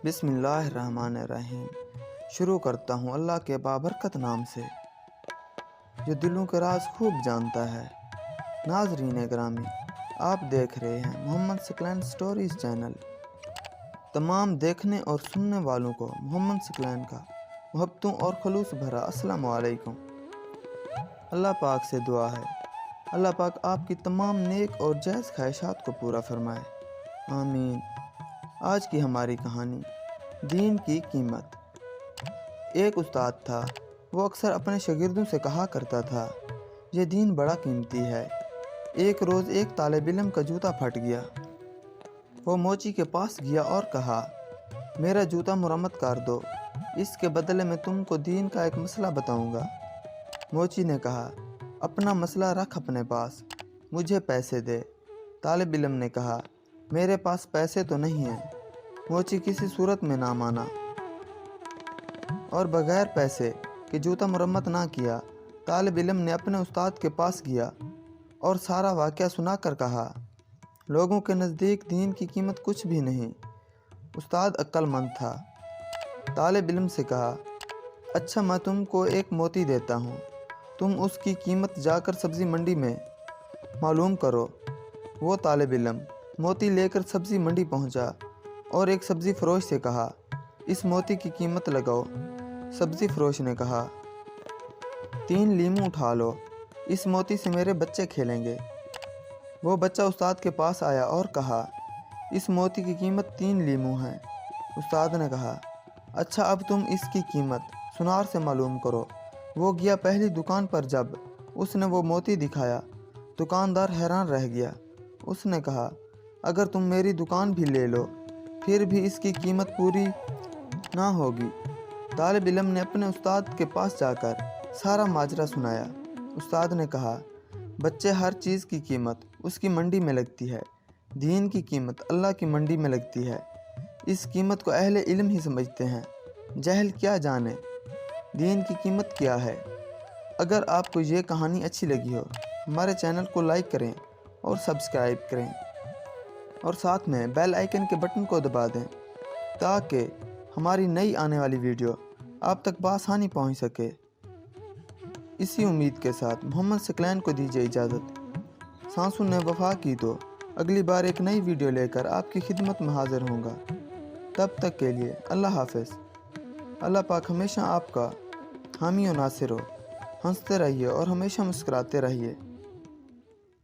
بسم اللہ الرحمن الرحیم۔ شروع کرتا ہوں اللہ کے بابرکت نام سے جو دلوں کے راز خوب جانتا ہے۔ ناظرین گرامی، آپ دیکھ رہے ہیں محمد ثقلین سٹوریز چینل۔ تمام دیکھنے اور سننے والوں کو محمد ثقلین کا محبتوں اور خلوص بھرا السلام علیکم۔ اللہ پاک سے دعا ہے اللہ پاک آپ کی تمام نیک اور جائز خواہشات کو پورا فرمائے، آمین۔ آج کی ہماری کہانی دین کی قیمت۔ ایک استاد تھا، وہ اکثر اپنے شاگردوں سے کہا کرتا تھا، یہ دین بڑا قیمتی ہے۔ ایک روز ایک طالب علم کا جوتا پھٹ گیا۔ وہ موچی کے پاس گیا اور کہا، میرا جوتا مرمت کر دو، اس کے بدلے میں تم کو دین کا ایک مسئلہ بتاؤں گا۔ موچی نے کہا، اپنا مسئلہ رکھ اپنے پاس، مجھے پیسے دے۔ طالب علم نے کہا، میرے پاس پیسے تو نہیں ہیں۔ موچی کسی صورت میں نہ مانا اور بغیر پیسے کہ جوتا مرمت نہ کیا۔ طالب علم نے اپنے استاد کے پاس گیا اور سارا واقعہ سنا کر کہا، لوگوں کے نزدیک دین کی قیمت کچھ بھی نہیں۔ استاد عقل مند تھا۔ طالب علم سے کہا، اچھا میں تم کو ایک موتی دیتا ہوں، تم اس کی قیمت جا کر سبزی منڈی میں معلوم کرو۔ وہ طالب علم موتی لے کر سبزی منڈی پہنچا اور ایک سبزی فروش سے کہا، اس موتی کی قیمت لگاؤ۔ سبزی فروش نے کہا، 3 لیموں اٹھا لو، اس موتی سے میرے بچے کھیلیں گے۔ وہ بچہ استاد کے پاس آیا اور کہا، اس موتی کی قیمت 3 لیموں ہیں۔ استاد نے کہا، اچھا اب تم اس کی قیمت سنار سے معلوم کرو۔ وہ گیا پہلی دکان پر، جب اس نے وہ موتی دکھایا، دکاندار حیران رہ گیا۔ اس نے کہا، اگر تم میری دکان بھی لے لو پھر بھی اس کی قیمت پوری نہ ہوگی۔ طالب علم نے اپنے استاد کے پاس جا کر سارا ماجرا سنایا۔ استاد نے کہا، بچے ہر چیز کی قیمت اس کی منڈی میں لگتی ہے، دین کی قیمت اللہ کی منڈی میں لگتی ہے۔ اس قیمت کو اہل علم ہی سمجھتے ہیں، جاہل کیا جانے دین کی قیمت کیا ہے۔ اگر آپ کو یہ کہانی اچھی لگی ہو، ہمارے چینل کو لائک کریں اور سبسکرائب کریں اور ساتھ میں بیل آئیکن کے بٹن کو دبا دیں تاکہ ہماری نئی آنے والی ویڈیو آپ تک بآسانی پہنچ سکے۔ اسی امید کے ساتھ محمد ثقلین کو دیجیے اجازت۔ سانسوں نے وفا کی تو اگلی بار ایک نئی ویڈیو لے کر آپ کی خدمت میں حاضر ہوں گا۔ تب تک کے لیے اللہ حافظ۔ اللہ پاک ہمیشہ آپ کا حامی و ناصر ہو۔ ہنستے رہیے اور ہمیشہ مسکراتے رہیے۔